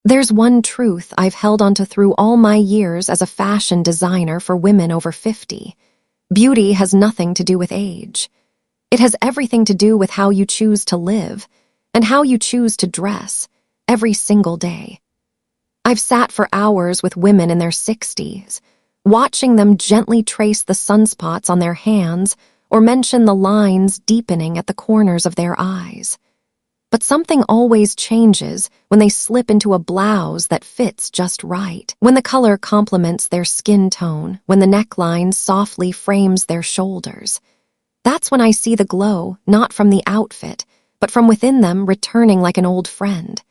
There's one truth I've held onto through all my years as a fashion designer for women over 50. Beauty has nothing to do with age. It has everything to do with how you choose to live and how you choose to dress every single day. I've sat for hours with women in their 60s, watching them gently trace the sunspots on their hands or mention the lines deepening at the corners of their eyes. But something always changes when they slip into a blouse that fits just right, when the color complements their skin tone, when the neckline softly frames their shoulders. That's when I see the glow, not from the outfit, but from within them returning like an old friend.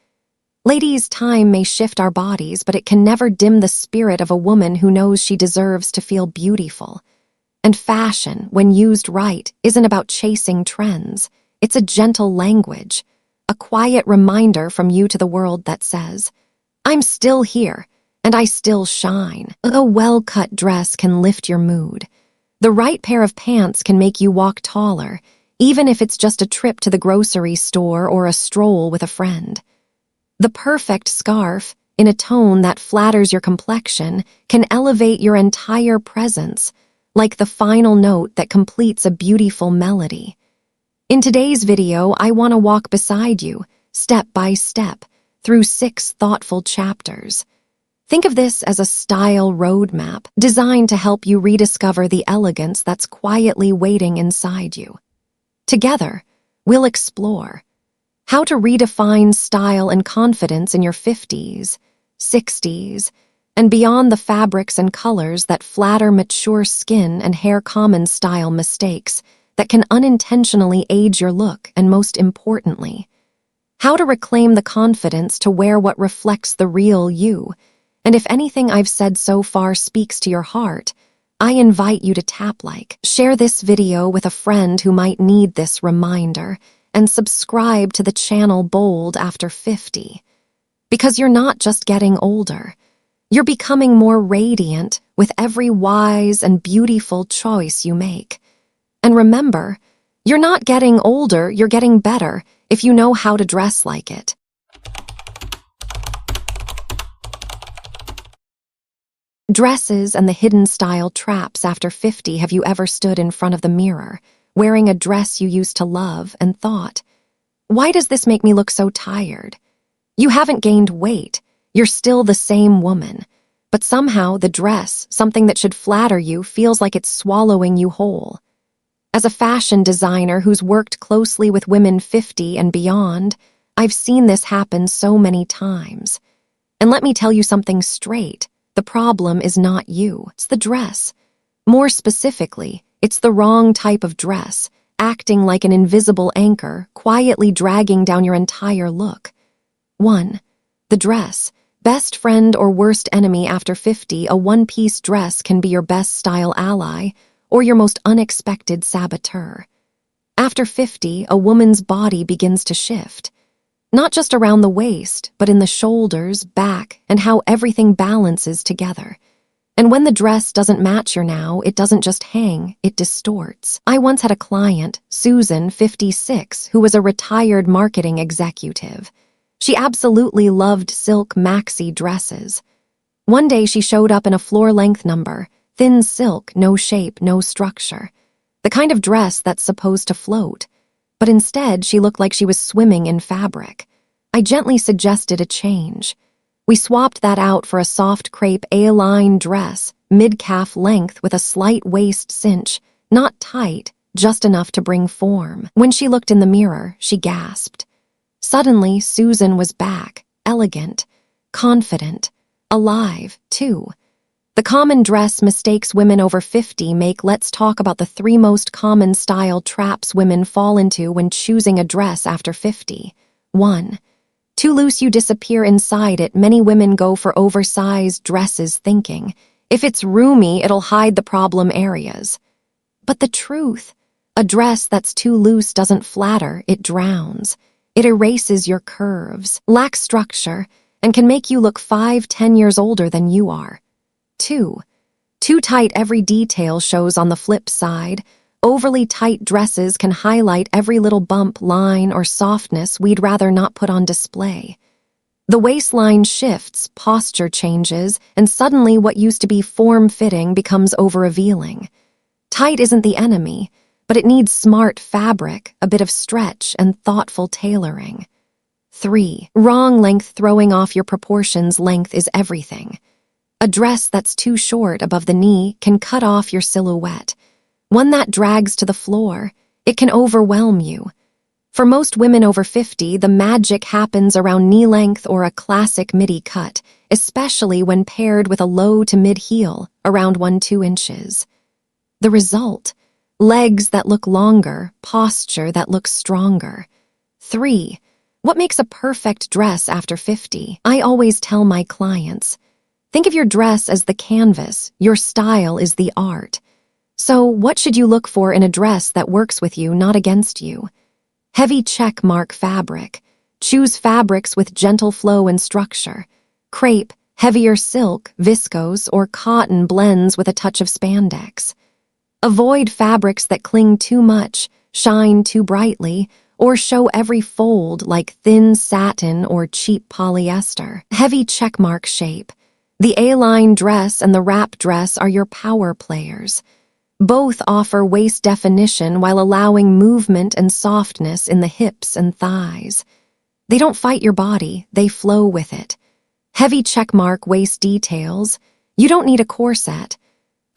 Ladies, time may shift our bodies, but it can never dim the spirit of a woman who knows she deserves to feel beautiful. And fashion, when used right, isn't about chasing trends. It's a gentle language, a quiet reminder from you to the world that says, I'm still here, and I still shine. A well-cut dress can lift your mood. The right pair of pants can make you walk taller, even if it's just a trip to the grocery store or a stroll with a friend. The perfect scarf, in a tone that flatters your complexion, can elevate your entire presence, like the final note that completes a beautiful melody. In today's video, I want to walk beside you, step by step, through 6 thoughtful chapters. Think of this as a style roadmap designed to help you rediscover the elegance that's quietly waiting inside you. Together, we'll explore how to redefine style and confidence in your 50s, 60s, and beyond the fabrics and colors that flatter mature skin and hair common style mistakes that can unintentionally age your look, and most importantly, how to reclaim the confidence to wear what reflects the real you. And if anything I've said so far speaks to your heart, I invite you to tap like, share this video with a friend who might need this reminder, and subscribe to the channel Bold After 50. Because you're not just getting older, you're becoming more radiant with every wise and beautiful choice you make. And remember, you're not getting older, you're getting better if you know how to dress like it. Dresses and the hidden style traps after 50. Have you ever stood in front of the mirror, wearing a dress you used to love, and thought, why does this make me look so tired? You haven't gained weight, you're still the same woman, but somehow the dress, something that should flatter you, feels like it's swallowing you whole. As a fashion designer who's worked closely with women 50 and beyond, I've seen this happen so many times. And let me tell you something straight. The problem is not you, it's the dress. More specifically, it's the wrong type of dress, acting like an invisible anchor, quietly dragging down your entire look. 1. The dress. Best friend or worst enemy after 50. A one-piece dress can be your best style ally, or your most unexpected saboteur. After 50, a woman's body begins to shift. Not just around the waist, but in the shoulders, back, and how everything balances together. And when the dress doesn't match your now, it doesn't just hang, it distorts. I once had a client, Susan, 56, who was a retired marketing executive. She absolutely loved silk maxi dresses. One day she showed up in a floor-length number, thin silk, no shape, no structure. The kind of dress that's supposed to float. But instead, she looked like she was swimming in fabric. I gently suggested a change. We swapped that out for a soft crepe A-line dress, mid-calf length with a slight waist cinch, not tight, just enough to bring form. When she looked in the mirror, she gasped. Suddenly, Susan was back, elegant, confident, alive, too. The common dress mistakes women over 50 make. Let's talk about the 3 most common style traps women fall into when choosing a dress after 50. 1. Too loose, you disappear inside it. Many women go for oversized dresses thinking, if it's roomy, it'll hide the problem areas. But the truth, a dress that's too loose doesn't flatter, it drowns. It erases your curves, lacks structure, and can make you look 5-10 years older than you are. 2. Too tight, every detail shows. On the flip side, overly tight dresses can highlight every little bump, line, or softness we'd rather not put on display. The waistline shifts, posture changes, and suddenly what used to be form-fitting becomes over-revealing. Tight isn't the enemy, but it needs smart fabric, a bit of stretch, and thoughtful tailoring. 3. Wrong length. Throwing off your proportions. Length is everything. A dress that's too short above the knee can cut off your silhouette. One that drags to the floor, it can overwhelm you. For most women over 50, the magic happens around knee length or a classic midi cut, especially when paired with a low to mid heel, around 1-2 inches. The result? Legs that look longer, posture that looks stronger. 3. What makes a perfect dress after 50? I always tell my clients, think of your dress as the canvas, your style is the art. So what should you look for in a dress that works with you, not against you? Heavy check mark fabric. Choose fabrics with gentle flow and structure. Crepe, heavier silk, viscose, or cotton blends with a touch of spandex. Avoid fabrics that cling too much, shine too brightly, or show every fold like thin satin or cheap polyester. Heavy checkmark shape. The A-line dress and the wrap dress are your power players. Both offer waist definition while allowing movement and softness in the hips and thighs. They don't fight your body, they flow with it. Heavy checkmark waist details. You don't need a corset.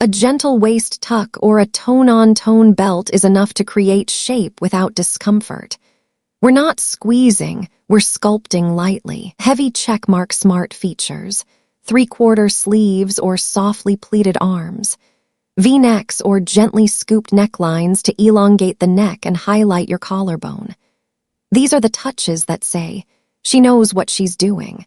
A gentle waist tuck or a tone-on-tone belt is enough to create shape without discomfort. We're not squeezing, we're sculpting lightly. Heavy checkmark smart features. 3/4 sleeves or softly pleated arms. V-necks or gently scooped necklines to elongate the neck and highlight your collarbone. These are the touches that say, she knows what she's doing.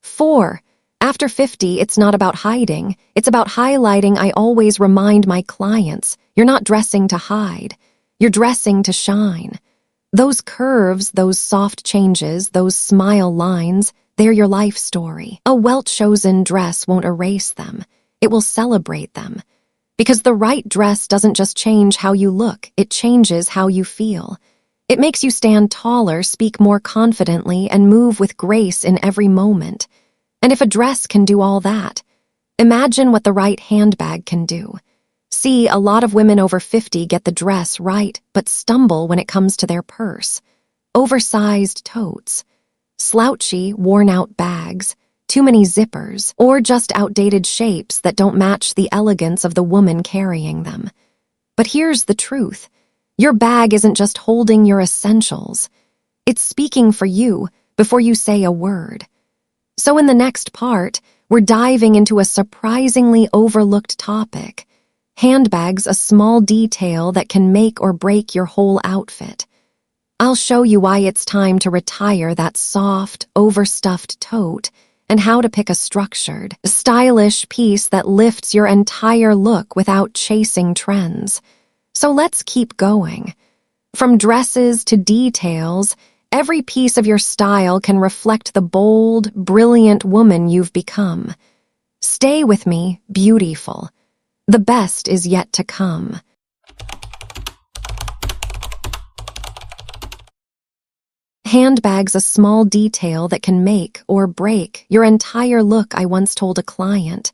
4. After 50, it's not about hiding, it's about highlighting. I always remind my clients, you're not dressing to hide, you're dressing to shine. Those curves, those soft changes, those smile lines, they're your life story. A well-chosen dress won't erase them, it will celebrate them. Because the right dress doesn't just change how you look, it changes how you feel. It makes you stand taller, speak more confidently, and move with grace in every moment. And if a dress can do all that, imagine what the right handbag can do. See, a lot of women over 50 get the dress right, but stumble when it comes to their purse. Oversized totes, slouchy, worn-out bags, too many zippers, or just outdated shapes that don't match the elegance of the woman carrying them. But here's the truth. Your bag isn't just holding your essentials. It's speaking for you before you say a word. So in the next part, we're diving into a surprisingly overlooked topic. Handbags, a small detail that can make or break your whole outfit. I'll show you why it's time to retire that soft, overstuffed tote and how to pick a structured, stylish piece that lifts your entire look without chasing trends. So let's keep going. From dresses to details, every piece of your style can reflect the bold, brilliant woman you've become. Stay with me, beautiful. The best is yet to come. Handbags, a small detail that can make or break your entire look. I once told a client,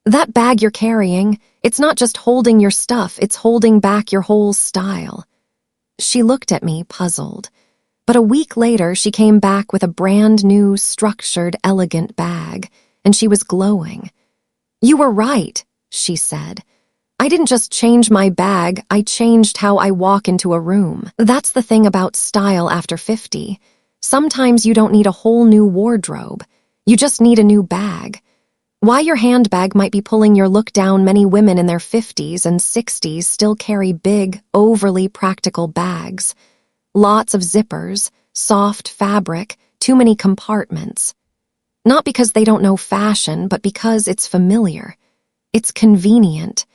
that bag you're carrying, it's not just holding your stuff, it's holding back your whole style. She looked at me, puzzled. But a week later, she came back with a brand new, structured, elegant bag, and she was glowing. You were right, she said. I didn't just change my bag, I changed how I walk into a room. That's the thing about style after 50. Sometimes you don't need a whole new wardrobe. You just need a new bag. Why your handbag might be pulling your look down. Many women in their 50s and 60s still carry big, overly practical bags. Lots of zippers, soft fabric, too many compartments. Not because they don't know fashion, but because it's familiar. It's convenient.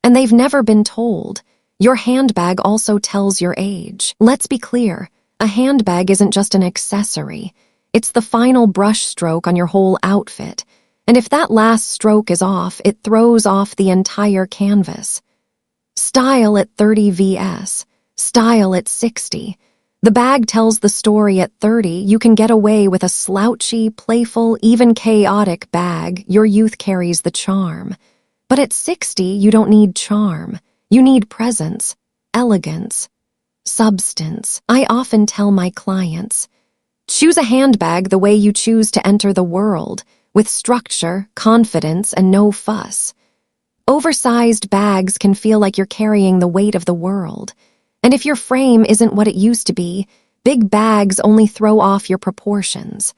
And they've never been told. Your handbag also tells your age. Let's be clear, a handbag isn't just an accessory. It's the final brush stroke on your whole outfit. And if that last stroke is off, it throws off the entire canvas. Style at 30 vs. Style at 60. The bag tells the story at 30, you can get away with a slouchy, playful, even chaotic bag. Your youth carries the charm. But at 60, you don't need charm. You need presence, elegance, substance. I often tell my clients, choose a handbag the way you choose to enter the world, with structure, confidence, and no fuss. Oversized bags can feel like you're carrying the weight of the world. And if your frame isn't what it used to be, big bags only throw off your proportions.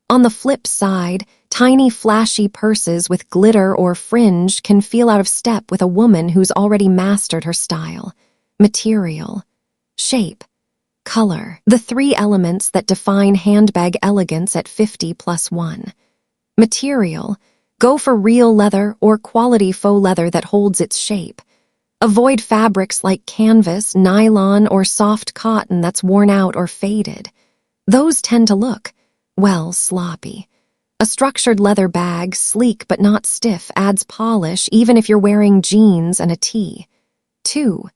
On the flip side, tiny flashy purses with glitter or fringe can feel out of step with a woman who's already mastered her style. Material, shape, color, the three elements that define handbag elegance at 50+1. Material, go for real leather or quality faux leather that holds its shape. Avoid fabrics like canvas, nylon, or soft cotton that's worn out or faded. Those tend to look, well, sloppy. A structured leather bag, sleek but not stiff, adds polish even if you're wearing jeans and a tee. 2.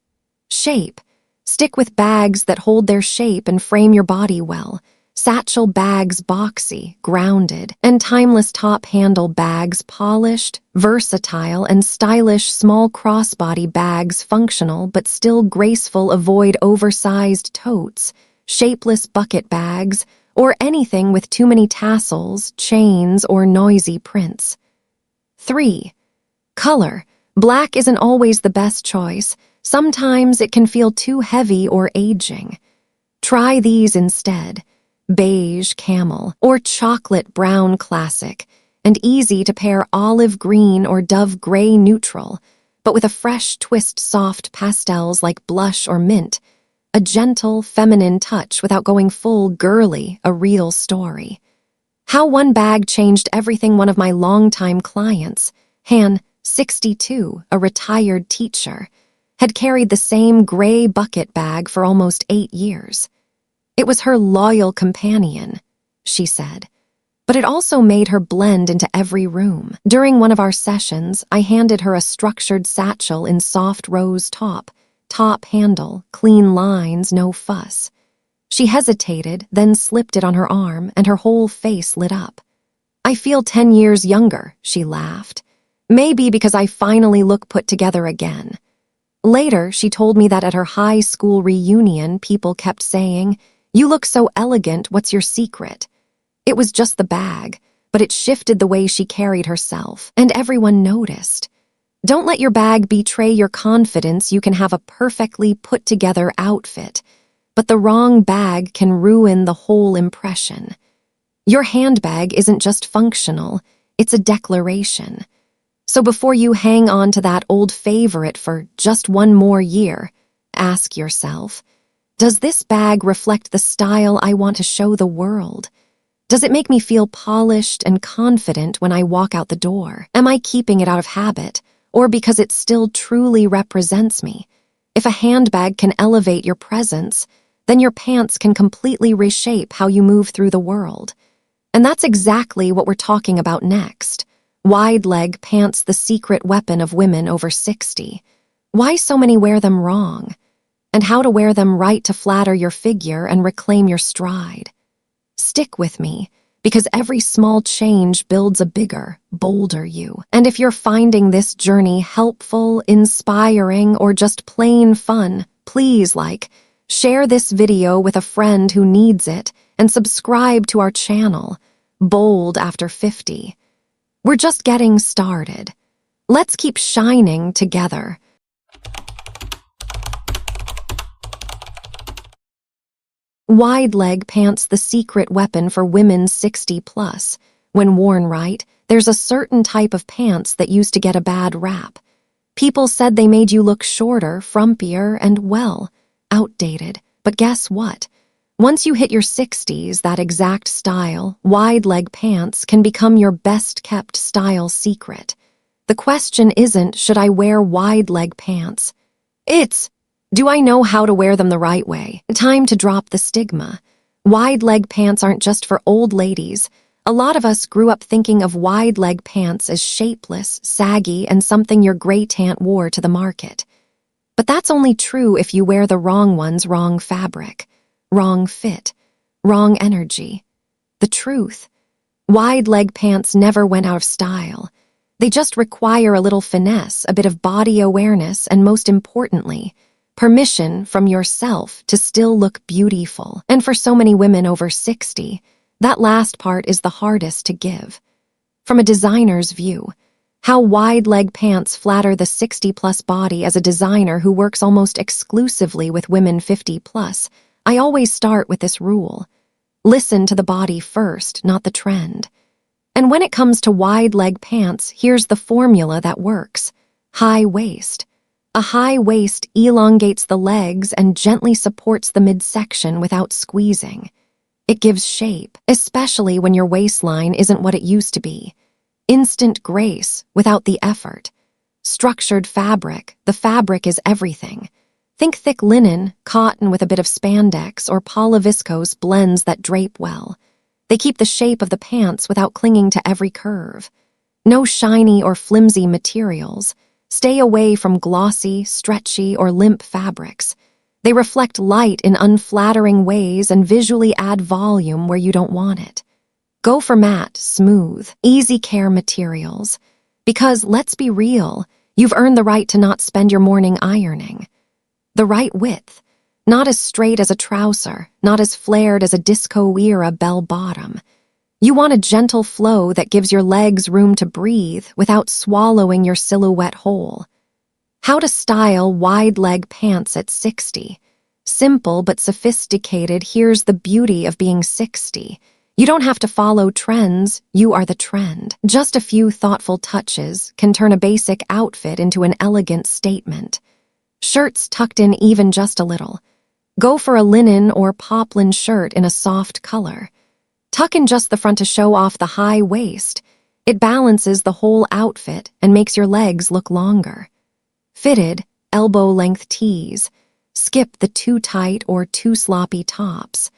Shape. Stick with bags that hold their shape and frame your body well. Satchel bags boxy, grounded, and timeless top handle bags polished, versatile, and stylish small crossbody bags functional but still graceful. Avoid oversized totes, shapeless bucket bags, or anything with too many tassels, chains, or noisy prints. 3. Color. Black isn't always the best choice. Sometimes it can feel too heavy or aging. Try these instead. Beige camel or chocolate brown classic, and easy to pair olive green or dove gray neutral, but with a fresh twist. Soft pastels like blush or mint, a gentle feminine touch without going full girly. A real story. How one bag changed everything. One of my longtime clients, Han, 62, a retired teacher, had carried the same gray bucket bag for almost 8 years. It was her loyal companion, she said, but it also made her blend into every room. During one of our sessions, I handed her a structured satchel in soft rose top handle, clean lines, no fuss. She hesitated, then slipped it on her arm, and her whole face lit up. I feel 10 years younger, she laughed. Maybe because I finally look put together again. Later, she told me that at her high school reunion, people kept saying, "You look so elegant, what's your secret?" It was just the bag, but it shifted the way she carried herself, and everyone noticed. Don't let your bag betray your confidence. You can have a perfectly put-together outfit, but the wrong bag can ruin the whole impression. Your handbag isn't just functional, it's a declaration. So before you hang on to that old favorite for just one more year, ask yourself, does this bag reflect the style I want to show the world? Does it make me feel polished and confident when I walk out the door? Am I keeping it out of habit, or because it still truly represents me? If a handbag can elevate your presence, then your pants can completely reshape how you move through the world. And that's exactly what we're talking about next. Wide-leg pants, the secret weapon of women over 60. Why so many wear them wrong? And how to wear them right to flatter your figure and reclaim your stride. Stick with me, because every small change builds a bigger, bolder you. And if you're finding this journey helpful, inspiring, or just plain fun, please share this video with a friend who needs it, and subscribe to our channel, Bold After 50. We're just getting started. Let's keep shining together. Wide-leg pants, the secret weapon for women 60+. When worn right, there's a certain type of pants that used to get a bad rap. People said they made you look shorter, frumpier, and, well, outdated. But guess what? Once you hit your 60s, that exact style, wide-leg pants, can become your best-kept style secret. The question isn't, should I wear wide-leg pants? It's, do I know how to wear them the right way? Time to drop the stigma. Wide-leg pants aren't just for old ladies. A lot of us grew up thinking of wide-leg pants as shapeless, saggy, and something your great-aunt wore to the market. But that's only true if you wear the wrong ones, wrong fabric. wrong fit, wrong energy. The truth: wide leg pants never went out of style. They just require a little finesse, a bit of body awareness, and most importantly, permission from yourself to still look beautiful. And for so many women over 60, that last part is the hardest to give. From a designer's view, how wide leg pants flatter the 60-plus body. As a designer who works almost exclusively with women 50-plus, I always start with this rule: listen to the body first, not the trend. And when it comes to wide leg pants, here's the formula that works: high waist. A high waist elongates the legs and gently supports the midsection without squeezing. It gives shape, especially when your waistline isn't what it used to be. Instant grace without the effort. Structured fabric. The fabric is everything. Think thick linen, cotton with a bit of spandex, or polyviscose blends that drape well. They keep the shape of the pants without clinging to every curve. No shiny or flimsy materials. Stay away from glossy, stretchy, or limp fabrics. They reflect light in unflattering ways and visually add volume where you don't want it. Go for matte, smooth, easy care materials. Because, let's be real, you've earned the right to not spend your morning ironing. The right width. Not as straight as a trouser, not as flared as a disco-era bell-bottom. You want a gentle flow that gives your legs room to breathe without swallowing your silhouette whole. How to style wide leg pants at 60. Simple but sophisticated. Here's the beauty of being 60. You don't have to follow trends, you are the trend. Just a few thoughtful touches can turn a basic outfit into an elegant statement. Shirts tucked in even just a little. Go for a linen or poplin shirt in a soft color. Tuck in just the front to show off the high waist. It balances the whole outfit and makes your legs look longer. Fitted, elbow-length tees. Skip the too tight or too sloppy tops.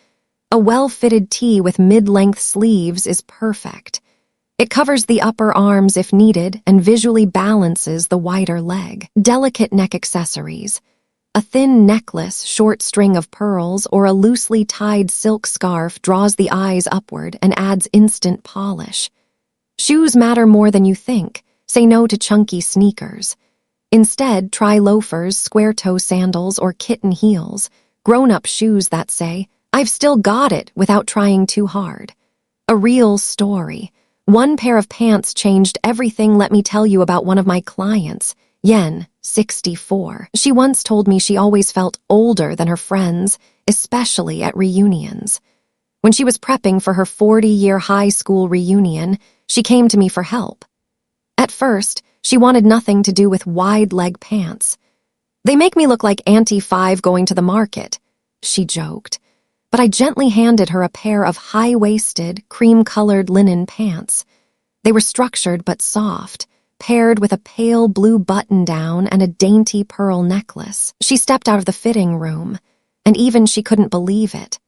A well-fitted tee with mid-length sleeves is perfect. It covers the upper arms if needed and visually balances the wider leg. Delicate neck accessories. A thin necklace, short string of pearls, or a loosely tied silk scarf draws the eyes upward and adds instant polish. Shoes matter more than you think. Say no to chunky sneakers. Instead, try loafers, square-toe sandals, or kitten heels. Grown-up shoes that say, "I've still got it," without trying too hard. A real story. One pair of pants changed everything. Let me tell you about one of my clients, Yen, 64. She once told me she always felt older than her friends, especially at reunions. When she was prepping for her 40-year high school reunion, she came to me for help. At first, she wanted nothing to do with wide leg pants. "They make me look like Auntie Five going to the market," she joked. But I gently handed her a pair of high-waisted, cream-colored linen pants. They were structured but soft, paired with a pale blue button-down and a dainty pearl necklace. She stepped out of the fitting room, and even she couldn't believe it.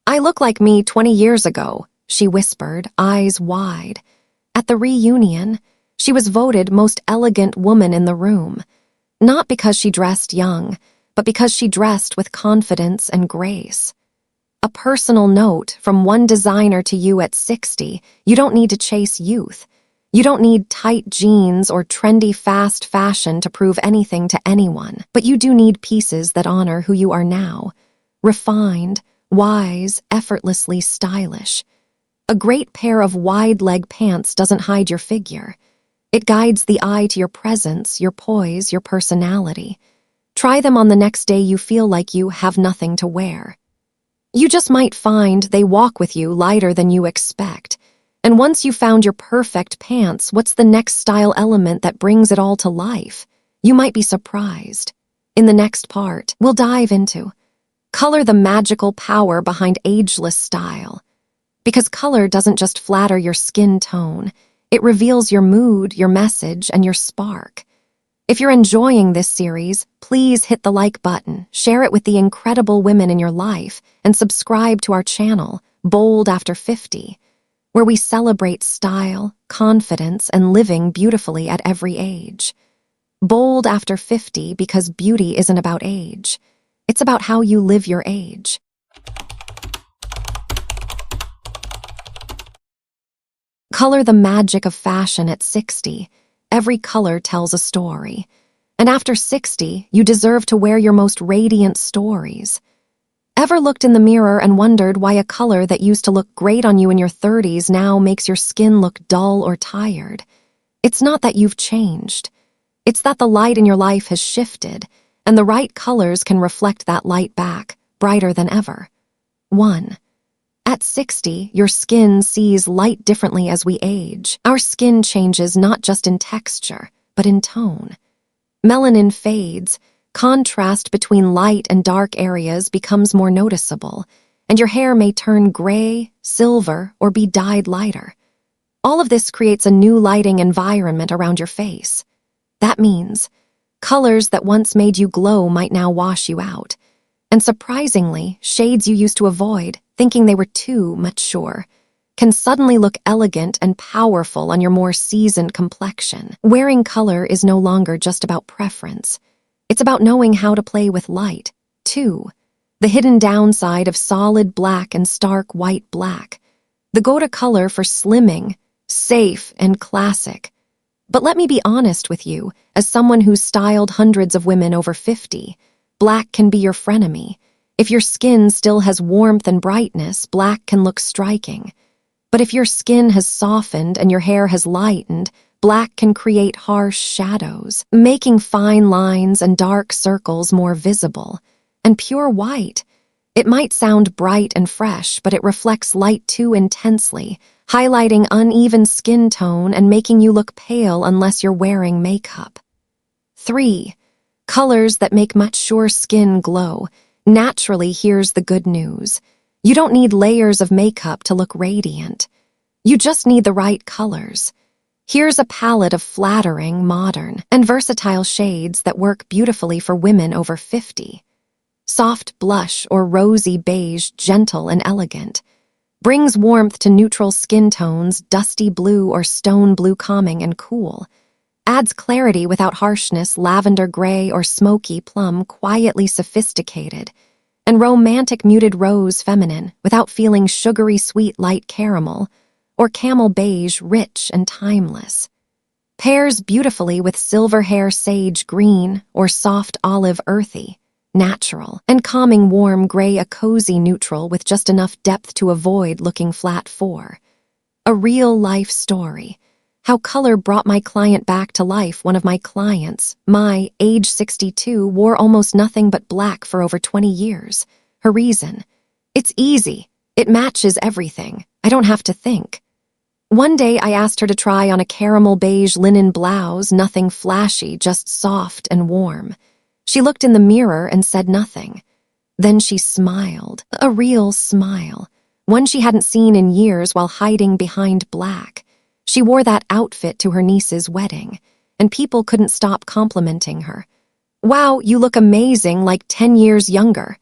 "I look like me 20 years ago," she whispered, eyes wide. At the reunion, she was voted most elegant woman in the room, not because she dressed young, but because she dressed with confidence and grace. A personal note from one designer to you at 60, you don't need to chase youth. You don't need tight jeans or trendy fast fashion to prove anything to anyone, but you do need pieces that honor who you are now. Refined, wise, effortlessly stylish. A great pair of wide leg pants doesn't hide your figure. It guides the eye to your presence, your poise, your personality. Try them on the next day you feel like you have nothing to wear. You just might find they walk with you lighter than you expect. And once you've found your perfect pants, what's the next style element that brings it all to life? You might be surprised. In the next part, we'll dive into color, the magical power behind ageless style. Because color doesn't just flatter your skin tone, it reveals your mood, your message, and your spark. If you're enjoying this series, please hit the like button, share it with the incredible women in your life, and subscribe to our channel, Bold After 50, where we celebrate style, confidence, and living beautifully at every age. Bold After 50 because beauty isn't about age. It's about how you live your age. Color the magic of fashion at 60. Every color tells a story. And after 60, you deserve to wear your most radiant stories. Ever looked in the mirror and wondered why a color that used to look great on you in your 30s now makes your skin look dull or tired? It's not that you've changed. It's that the light in your life has shifted, and the right colors can reflect that light back, brighter than ever. 1. At 60, your skin sees light differently as we age. Our skin changes not just in texture, but in tone. Melanin fades, contrast between light and dark areas becomes more noticeable, and your hair may turn gray, silver, or be dyed lighter. All of this creates a new lighting environment around your face. That means colors that once made you glow might now wash you out. And surprisingly, shades you used to avoid, thinking they were too mature, can suddenly look elegant and powerful on your more seasoned complexion. Wearing color is no longer just about preference. It's about knowing how to play with light. 2. The hidden downside of solid black and stark white black. The go-to color for slimming, safe, and classic. But let me be honest with you, as someone who's styled hundreds of women over 50, black can be your frenemy. If your skin still has warmth and brightness, black can look striking. But if your skin has softened and your hair has lightened, black can create harsh shadows, making fine lines and dark circles more visible. And pure white, it might sound bright and fresh, but it reflects light too intensely, highlighting uneven skin tone and making you look pale unless you're wearing makeup. 3. Colors that make mature skin glow. Naturally, here's the good news. You don't need layers of makeup to look radiant. You just need the right colors. Here's a palette of flattering, modern, and versatile shades that work beautifully for women over 50. Soft blush or rosy beige, gentle and elegant. Brings warmth to neutral skin tones, dusty blue or stone blue calming and cool. Adds clarity without harshness, lavender gray or smoky plum, quietly sophisticated. And romantic muted rose, feminine, without feeling sugary sweet light caramel, or camel beige, rich and timeless. Pairs beautifully with silver hair sage green or soft olive earthy, natural, and calming warm gray, a cozy neutral with just enough depth to avoid looking flat. 4. A real life story. How color brought my client back to life. One of my clients, age 62, wore almost nothing but black for over 20 years. Her reason? It's easy. It matches everything. I don't have to think. One day I asked her to try on a caramel beige linen blouse, nothing flashy, just soft and warm. She looked in the mirror and said nothing. Then she smiled, a real smile, one she hadn't seen in years while hiding behind black. She wore that outfit to her niece's wedding, and people couldn't stop complimenting her. Wow, you look amazing, like 10 years younger.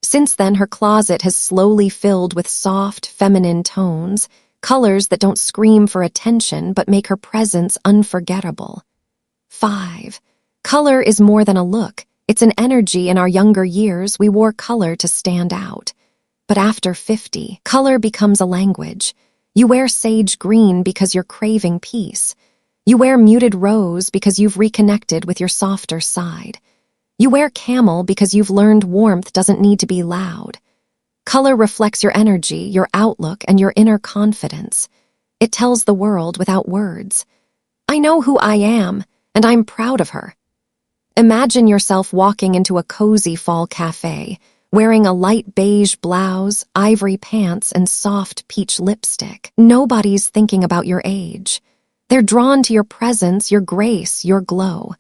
Since then, her closet has slowly filled with soft, feminine tones, colors that don't scream for attention but make her presence unforgettable. 5. Color is more than a look. It's an energy. In our younger years, we wore color to stand out. But after 50, color becomes a language. You wear sage green because you're craving peace. You wear muted rose because you've reconnected with your softer side. You wear camel because you've learned warmth doesn't need to be loud. Color reflects your energy, your outlook, and your inner confidence. It tells the world without words. I know who I am, and I'm proud of her. Imagine yourself walking into a cozy fall cafe, wearing a light beige blouse, ivory pants, and soft peach lipstick. Nobody's thinking about your age. They're drawn to your presence, your grace, your glow.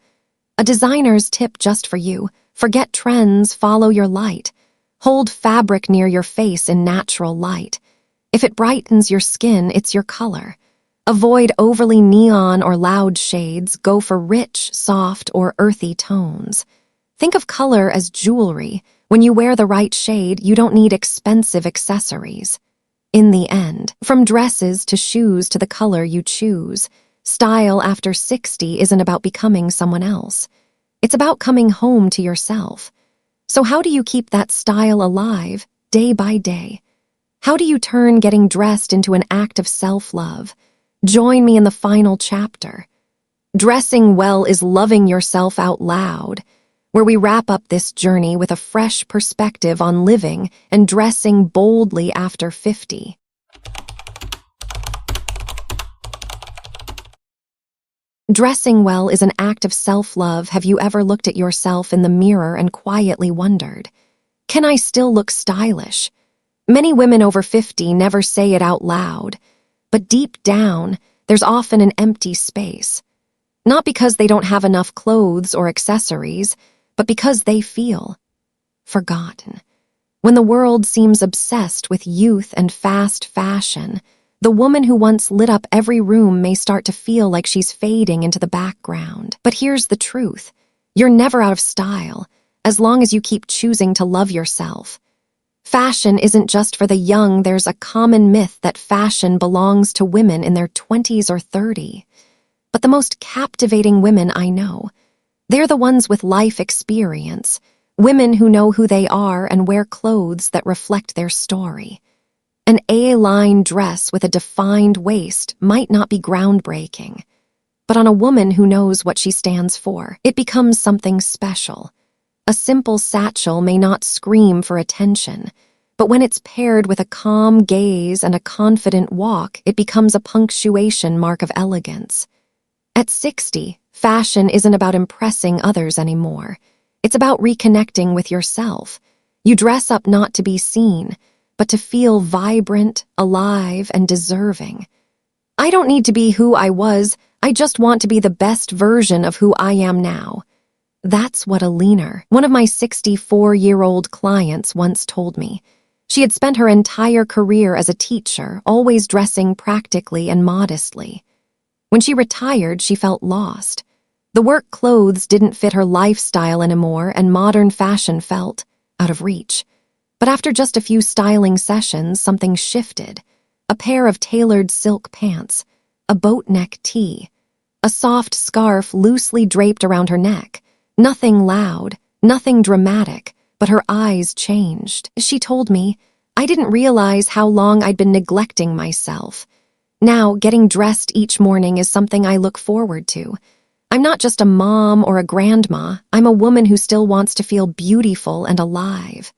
A designer's tip just for you: forget trends, follow your light. Hold fabric near your face in natural light. If it brightens your skin, it's your color. Avoid overly neon or loud shades. Go for rich, soft, or earthy tones. Think of color as jewelry. When you wear the right shade, you don't need expensive accessories. In the end, from dresses to shoes to the color you choose, style after 60 isn't about becoming someone else. It's about coming home to yourself. So how do you keep that style alive, day by day? How do you turn getting dressed into an act of self-love? Join me in the final chapter. Dressing well is loving yourself out loud, where we wrap up this journey with a fresh perspective on living and dressing boldly after 50. Dressing well is an act of self-love. Have you ever looked at yourself in the mirror and quietly wondered, can I still look stylish? Many women over 50 never say it out loud, but deep down, there's often an empty space. Not because they don't have enough clothes or accessories, but because they feel forgotten. When the world seems obsessed with youth and fast fashion, the woman who once lit up every room may start to feel like she's fading into the background. But here's the truth. You're never out of style, as long as you keep choosing to love yourself. Fashion isn't just for the young. There's a common myth that fashion belongs to women in their 20s or 30. But the most captivating women I know, they're the ones with life experience, women who know who they are and wear clothes that reflect their story. An A-line dress with a defined waist might not be groundbreaking, but on a woman who knows what she stands for, it becomes something special. A simple satchel may not scream for attention, but when it's paired with a calm gaze and a confident walk, it becomes a punctuation mark of elegance. At 60, fashion isn't about impressing others anymore. It's about reconnecting with yourself. You dress up not to be seen, but to feel vibrant, alive, and deserving. I don't need to be who I was. I just want to be the best version of who I am now. That's what a leaner, one of my 64-year-old clients, once told me. She had spent her entire career as a teacher, always dressing practically and modestly. When she retired, she felt lost. The work clothes didn't fit her lifestyle anymore, and modern fashion felt out of reach. But after just a few styling sessions, something shifted. A pair of tailored silk pants, a boat-neck tee, a soft scarf loosely draped around her neck. Nothing loud, nothing dramatic, but her eyes changed. She told me, I didn't realize how long I'd been neglecting myself. Now, getting dressed each morning is something I look forward to. I'm not just a mom or a grandma, I'm a woman who still wants to feel beautiful and alive.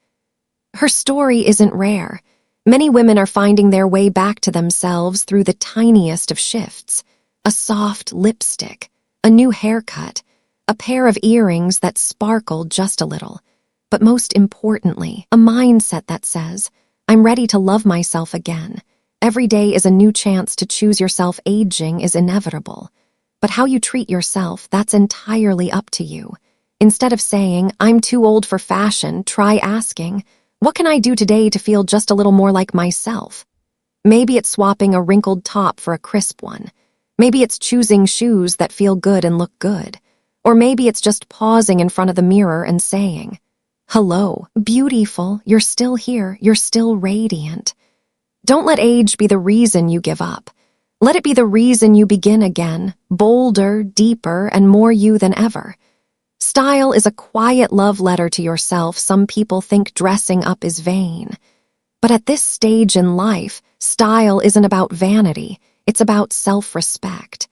Her story isn't rare. Many women are finding their way back to themselves through the tiniest of shifts. A soft lipstick, a new haircut, a pair of earrings that sparkle just a little. But most importantly, a mindset that says, I'm ready to love myself again. Every day is a new chance to choose yourself. Aging is inevitable. But how you treat yourself, that's entirely up to you. Instead of saying, I'm too old for fashion, try asking, what can I do today to feel just a little more like myself? Maybe it's swapping a wrinkled top for a crisp one. Maybe it's choosing shoes that feel good and look good. Or maybe it's just pausing in front of the mirror and saying, hello, beautiful, you're still here, you're still radiant. Don't let age be the reason you give up. Let it be the reason you begin again, bolder, deeper, and more you than ever. Style is a quiet love letter to yourself. Some people think dressing up is vain. But at this stage in life, style isn't about vanity, it's about self-respect.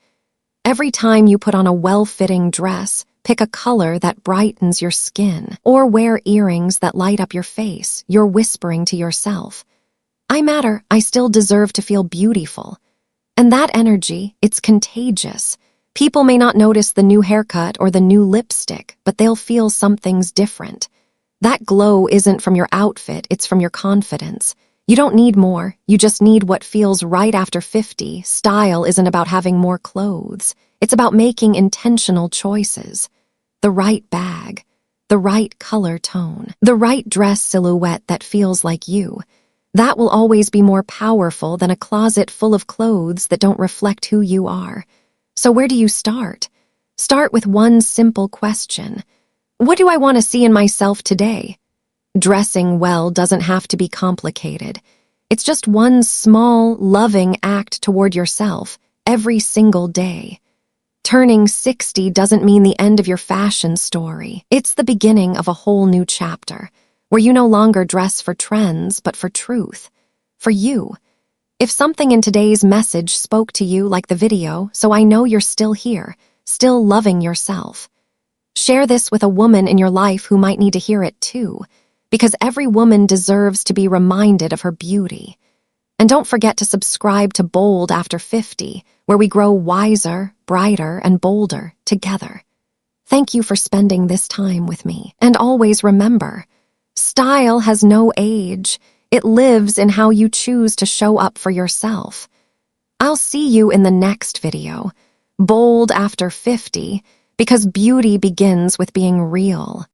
Every time you put on a well-fitting dress, pick a color that brightens your skin, or wear earrings that light up your face, you're whispering to yourself, I matter, I still deserve to feel beautiful. And that energy, it's contagious. People may not notice the new haircut or the new lipstick, but they'll feel something's different. That glow isn't from your outfit, it's from your confidence. You don't need more, you just need what feels right. After 50, style isn't about having more clothes. It's about making intentional choices. The right bag, the right color tone, the right dress silhouette that feels like you. That will always be more powerful than a closet full of clothes that don't reflect who you are. So where do you start? Start with one simple question. What do I want to see in myself today? Dressing well doesn't have to be complicated. It's just one small, loving act toward yourself every single day. Turning 60 doesn't mean the end of your fashion story. It's the beginning of a whole new chapter. where you no longer dress for trends, but for truth, for you. If something in today's message spoke to you like the video, so I know you're still here, still loving yourself. Share this with a woman in your life who might need to hear it too, because every woman deserves to be reminded of her beauty. And don't forget to subscribe to Bold After 50, where we grow wiser, brighter, and bolder together. Thank you for spending this time with me. And always remember, style has no age. It lives in how you choose to show up for yourself. I'll see you in the next video, Bold After 50, because beauty begins with being real.